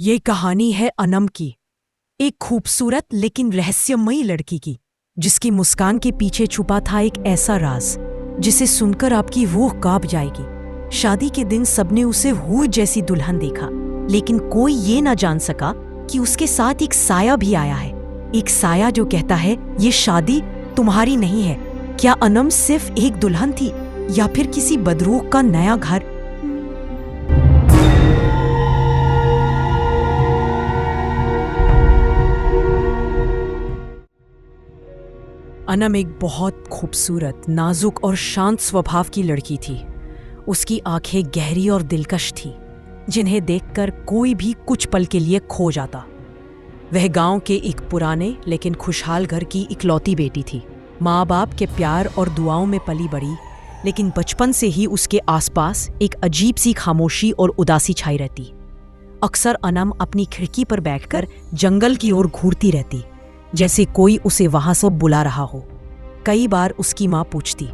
ये कहानी है अनम की, एक खूबसूरत लेकिन रहस्यमयी लड़की की, जिसकी मुस्कान के पीछे छुपा था एक ऐसा राज जिसे सुनकर आपकी रूह कांप जाएगी। शादी के दिन सबने उसे हूर जैसी दुल्हन देखा, लेकिन कोई ये ना जान सका कि उसके साथ एक साया भी आया है। एक साया जो कहता है ये शादी तुम्हारी नहीं है। क्या अनम सिर्फ एक दुल्हन थी या फिर किसी बदरूह का नया घर? अनम एक बहुत खूबसूरत, नाजुक और शांत स्वभाव की लड़की थी। उसकी आंखें गहरी और दिलकश थीं, जिन्हें देखकर कोई भी कुछ पल के लिए खो जाता। वह गांव के एक पुराने लेकिन खुशहाल घर की इकलौती बेटी थी। माँ बाप के प्यार और दुआओं में पली बड़ी, लेकिन बचपन से ही उसके आसपास एक अजीब सी खामोशी और उदासी छाई रहती। अक्सर अनम अपनी खिड़की पर बैठकर जंगल की ओर घूरती रहती, जैसे कोई उसे वहां से बुला रहा हो। कई बार उसकी माँ पूछती,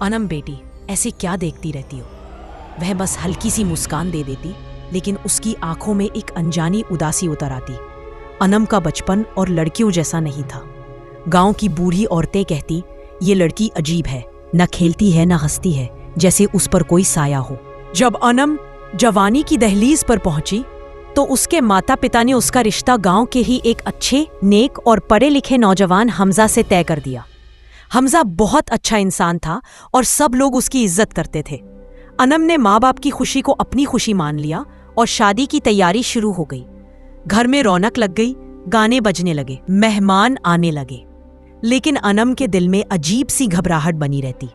अनम बेटी ऐसे क्या देखती रहती हो? वह बस हल्की सी मुस्कान दे देती, लेकिन उसकी आंखों में एक अनजानी उदासी उतर आती। अनम का बचपन और लड़कियों जैसा नहीं था। गांव की बूढ़ी औरतें कहती, ये लड़की अजीब है, न खेलती है न हंसती है, जैसे उस पर कोई साया हो। जब अनम जवानी की दहलीज पर पहुंची तो उसके माता पिता ने उसका रिश्ता गांव के ही एक अच्छे, नेक और पढ़े लिखे नौजवान हमजा से तय कर दिया। हमजा बहुत अच्छा इंसान था और सब लोग उसकी इज्जत करते थे। अनम ने माँ बाप की खुशी को अपनी खुशी मान लिया और शादी की तैयारी शुरू हो गई। घर में रौनक लग गई, गाने बजने लगे, मेहमान आने लगे। लेकिन अनम के दिल में अजीब सी घबराहट बनी रहती।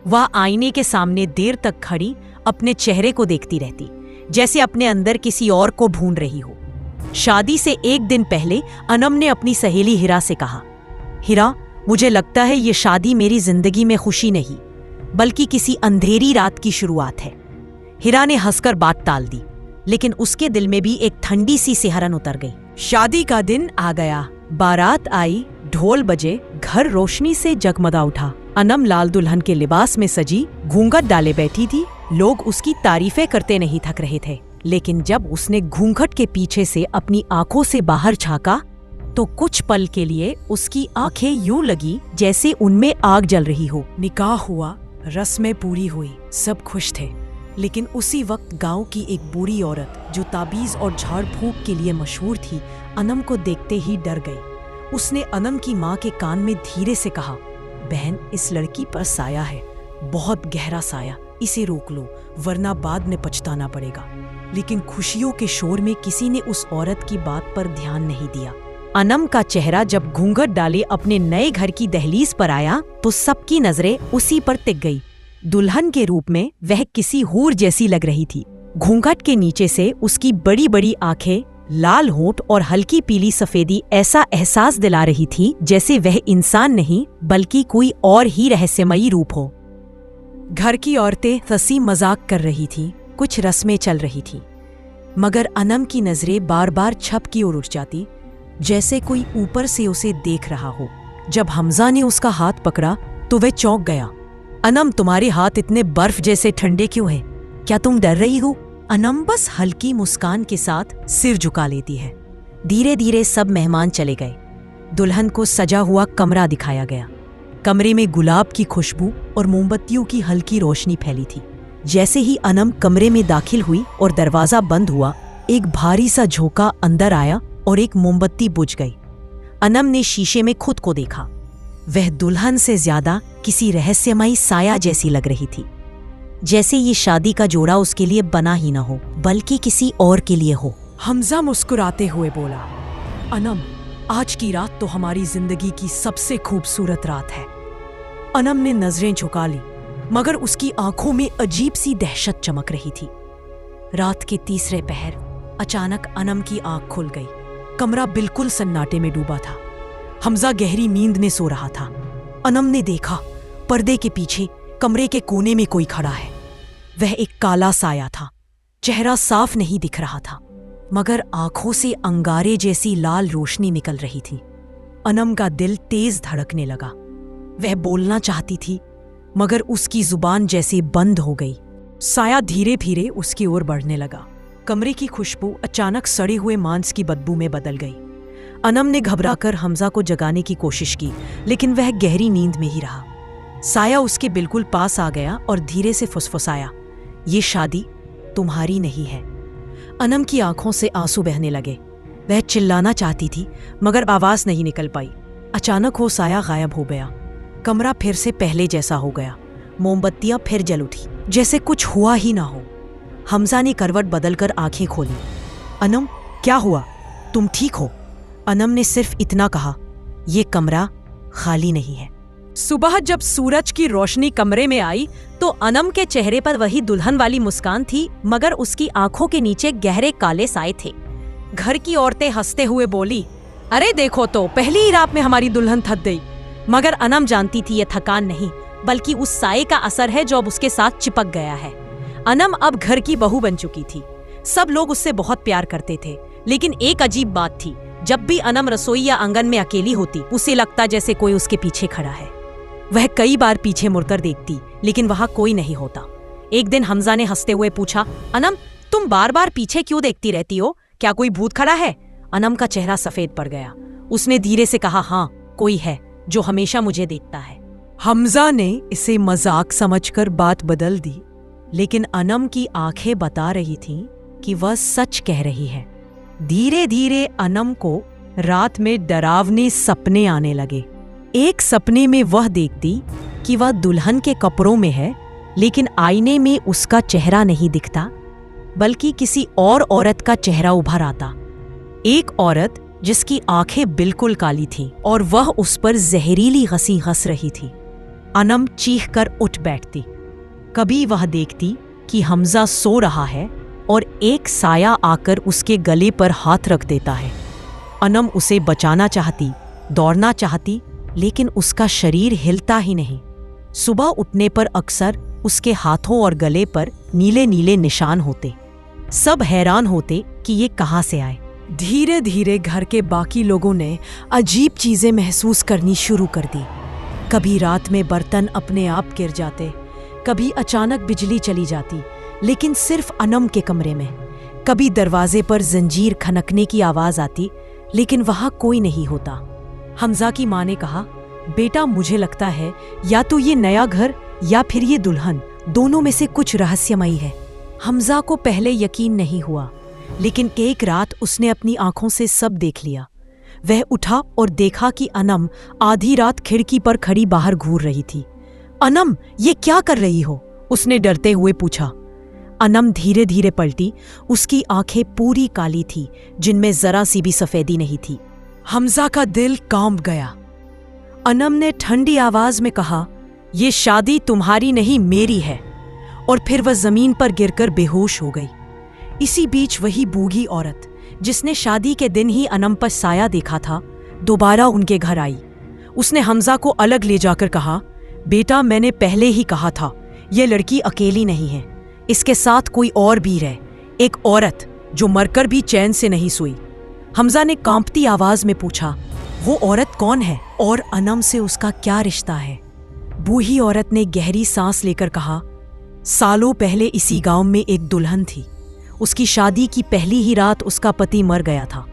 वह आईने के सामने देर तक खड़ी अपने चेहरे को देखती रहती, जैसे अपने अंदर किसी और को ढूंढ रही हो। शादी से एक दिन पहले अनम ने अपनी सहेली हिरा से कहा, हिरा मुझे लगता है ये शादी मेरी जिंदगी में खुशी नहीं, बल्कि किसी अंधेरी रात की शुरुआत है। हिरा ने हंसकर बात टाल दी, लेकिन उसके दिल में भी एक ठंडी सी सिहरन उतर गई। शादी का दिन आ गया, बारात आई, ढोल बजे, घर रोशनी से जगमगा उठा। अनम लाल दुल्हन के लिबास में सजी घूंघट डाले बैठी थी। लोग उसकी तारीफें करते नहीं थक रहे थे, लेकिन जब उसने घूंघट के पीछे से अपनी आंखों से बाहर झांका तो कुछ पल के लिए उसकी आंखें यूं लगी जैसे उनमें आग जल रही हो। निकाह हुआ, रस्में पूरी हुई, सब खुश थे। लेकिन उसी वक्त गांव की एक बूढ़ी औरत जो ताबीज और झाड़ फूंक के लिए मशहूर थी, अनम को देखते ही डर गई। उसने अनम की माँ के कान में धीरे से कहा, बहन इस लड़की पर साया है, बहुत गहरा साया, इसे रोक लो वरना बाद में पछताना पड़ेगा। लेकिन खुशियों के शोर में किसी ने उस औरत की बात पर ध्यान नहीं दिया। अनम का चेहरा जब घूंघट डाले अपने नए घर की दहलीज पर आया तो सबकी नजरें उसी पर टिक गई। दुल्हन के रूप में वह किसी हूर जैसी लग रही थी। घूंघट के नीचे से उसकी बड़ी बड़ी आंखें, लाल होंठ और हल्की पीली सफेदी ऐसा एहसास दिला रही थी जैसे वह इंसान नहीं बल्कि कोई और ही रहस्यमयी रूप हो। घर की औरतें हंसी मजाक कर रही थीं, कुछ रस्में चल रही थीं, मगर अनम की नजरें बार बार छत की ओर उठ जाती, जैसे कोई ऊपर से उसे देख रहा हो। जब हमजा ने उसका हाथ पकड़ा तो वह चौंक गया। अनम तुम्हारे हाथ इतने बर्फ जैसे ठंडे क्यों हैं? क्या तुम डर रही हो? अनम बस हल्की मुस्कान के साथ सिर झुका लेती है। धीरे धीरे सब मेहमान चले गए। दुल्हन को सजा हुआ कमरा दिखाया गया। कमरे में गुलाब की खुशबू और मोमबत्तियों की हल्की रोशनी फैली थी। जैसे ही अनम कमरे में दाखिल हुई और दरवाजा बंद हुआ, एक भारी सा झोंका अंदर आया और एक मोमबत्ती बुझ गई। अनम ने शीशे में खुद को देखा। वह दुल्हन से ज्यादा किसी रहस्यमयी साया जैसी लग रही थी, जैसे ये शादी का जोड़ा उसके लिए बना ही न हो बल्कि किसी और के लिए हो। हमजा मुस्कुराते हुए बोला, अनम आज की रात तो हमारी जिंदगी की सबसे खूबसूरत रात है। अनम ने नजरें झुका ली, मगर उसकी आंखों में अजीब सी दहशत चमक रही थी। रात के तीसरे पहर अचानक अनम की आंख खुल गई। कमरा बिल्कुल सन्नाटे में डूबा था। हमजा गहरी नींद में सो रहा था। अनम ने देखा, पर्दे के पीछे कमरे के कोने में कोई खड़ा है। वह एक काला साया था। चेहरा साफ नहीं दिख रहा था, मगर आंखों से अंगारे जैसी लाल रोशनी निकल रही थी। अनम का दिल तेज धड़कने लगा। वह बोलना चाहती थी, मगर उसकी जुबान जैसे बंद हो गई। साया धीरे धीरे उसकी ओर बढ़ने लगा। कमरे की खुशबू अचानक सड़े हुए मांस की बदबू में बदल गई। अनम ने घबराकर हमजा को जगाने की कोशिश की, लेकिन वह गहरी नींद में ही रहा। साया उसके बिल्कुल पास आ गया और धीरे से फुसफुसाया, ये शादी तुम्हारी नहीं है। अनम की आंखों से आंसू बहने लगे। वह चिल्लाना चाहती थी मगर आवाज नहीं निकल पाई। अचानक वो साया गायब हो गया। कमरा फिर से पहले जैसा हो गया। मोमबत्तियां फिर जल उठी, जैसे कुछ हुआ ही ना हो। हमजा ने करवट बदलकर आंखें खोली। अनम, क्या हुआ? तुम ठीक हो? अनम ने सिर्फ इतना कहा, ये कमरा खाली नहीं है। सुबह जब सूरज की रोशनी कमरे में आई तो अनम के चेहरे पर वही दुल्हन वाली मुस्कान थी, मगर उसकी आंखों के नीचे गहरे काले साए थे। घर की औरतें हंसते हुए बोली, अरे देखो तो, पहली ही रात में हमारी दुल्हन थक गई। मगर अनम जानती थी ये थकान नहीं, बल्कि उस साए का असर है जो अब उसके साथ चिपक गया है। अनम अब घर की बहू बन चुकी थी। सब लोग उससे बहुत प्यार करते थे, लेकिन एक अजीब बात थी, जब भी अनम रसोई या आंगन में अकेली होती, उसे लगता जैसे कोई उसके पीछे खड़ा है। वह कई बार पीछे मुड़कर देखती, लेकिन वहां कोई नहीं होता। एक दिन हमजा ने हंसते हुए पूछा, अनम, तुम बार बार पीछे क्यों देखती रहती हो? क्या कोई भूत खड़ा है? अनम का चेहरा सफेद पड़ गया। उसने धीरे से कहा, हाँ, कोई है जो हमेशा मुझे देखता है। हमजा ने इसे मजाक समझकर बात बदल दी, लेकिन अनम की आंखें बता रही थीं कि वह सच कह रही है। धीरे धीरे अनम को रात में डरावने सपने आने लगे। एक सपने में वह देखती कि वह दुल्हन के कपड़ों में है, लेकिन आईने में उसका चेहरा नहीं दिखता, बल्कि किसी और औरत का चेहरा उभर आता। एक औरत जिसकी आंखें बिल्कुल काली थीं और वह उस पर जहरीली हंसी हंस रही थी। अनम चीखकर उठ बैठती। कभी वह देखती कि हमजा सो रहा है और एक साया आकर उसके गले पर हाथ रख देता है। अनम उसे बचाना चाहती, दौड़ना चाहती, लेकिन उसका शरीर हिलता ही नहीं। सुबह उठने पर अक्सर उसके हाथों और गले पर नीले नीले निशान होते। सब हैरान होते कि ये कहाँ से आए। धीरे धीरे घर के बाकी लोगों ने अजीब चीजें महसूस करनी शुरू कर दी। कभी रात में बर्तन अपने आप गिर जाते, कभी अचानक बिजली चली जाती, लेकिन सिर्फ अनम के कमरे में। कभी दरवाजे पर जंजीर खनकने की आवाज आती, लेकिन वहां कोई नहीं होता। हमजा की माँ ने कहा, बेटा, मुझे लगता है या तो ये नया घर या फिर ये दुल्हन, दोनों में से कुछ रहस्यमयी है। हमजा को पहले यकीन नहीं हुआ, लेकिन एक रात उसने अपनी आंखों से सब देख लिया। वह उठा और देखा कि अनम आधी रात खिड़की पर खड़ी बाहर घूर रही थी। अनम, ये क्या कर रही हो? उसने डरते हुए पूछा। अनम धीरे धीरे पलटी। उसकी आंखें पूरी काली थी, जिनमें जरा सी भी सफेदी नहीं थी। हमजा का दिल कांप गया। अनम ने ठंडी आवाज में कहा, ये शादी तुम्हारी नहीं, मेरी है। और फिर वह जमीन पर गिरकर बेहोश हो गई। इसी बीच वही बूढ़ी औरत जिसने शादी के दिन ही अनम पर साया देखा था, दोबारा उनके घर आई। उसने हमजा को अलग ले जाकर कहा, बेटा, मैंने पहले ही कहा था, यह लड़की अकेली नहीं है, इसके साथ कोई और भी है, एक औरत जो मरकर भी चैन से नहीं सोई। हमजा ने कांपती आवाज में पूछा, वो औरत कौन है और अनम से उसका क्या रिश्ता है? बूढ़ी औरत ने गहरी सांस लेकर कहा, सालों पहले इसी गांव में एक दुल्हन थी। उसकी शादी की पहली ही रात उसका पति मर गया था।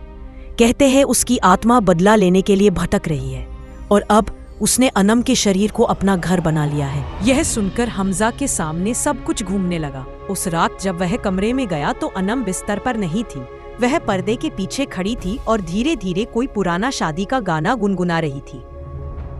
कहते हैं उसकी आत्मा बदला लेने के लिए भटक रही है और अब उसने अनम के शरीर को अपना घर बना लिया है। यह सुनकर हमजा के सामने सब कुछ घूमने लगा। उस रात जब वह कमरे में गया तो अनम बिस्तर पर नहीं थी। वह पर्दे के पीछे खड़ी थी और धीरे धीरे कोई पुराना शादी का गाना गुनगुना रही थी।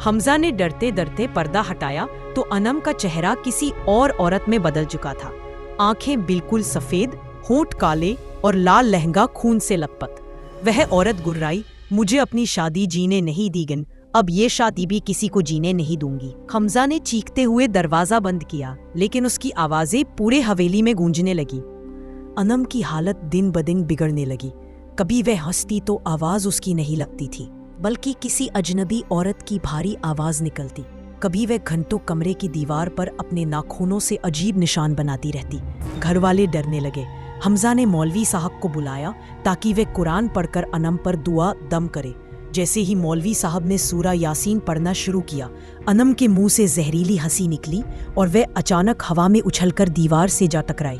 हमजा ने डरते डरते पर्दा हटाया तो अनम का चेहरा किसी और औरत में बदल चुका था। आंखें बिल्कुल सफेद, होंठ काले और लाल लहंगा खून से लथपथ। वह औरत गुर्राई, मुझे अपनी शादी जीने नहीं दी गन, अब ये शादी भी किसी को जीने नहीं दूंगी। हमजा ने चीखते हुए दरवाजा बंद किया, लेकिन उसकी आवाजें पूरे हवेली में गूंजने लगी। अनम की हालत दिन ब दिन बिगड़ने लगी। कभी वह हंसती तो आवाज उसकी नहीं लगती थी, बल्कि किसी अजनबी औरत की भारी आवाज निकलती। कभी वह घंटों कमरे की दीवार पर अपने नाखूनों से अजीब निशान बनाती रहती। घर वाले डरने लगे। हमजा ने मौलवी साहब को बुलाया ताकि वे कुरान पढ़कर अनम पर दुआ दम करे। जैसे ही मौलवी साहब ने सूरा यासीन पढ़ना शुरू किया, अनम के मुंह से जहरीली हंसी निकली और वह अचानक हवा में उछलकर दीवार से जा टकराई।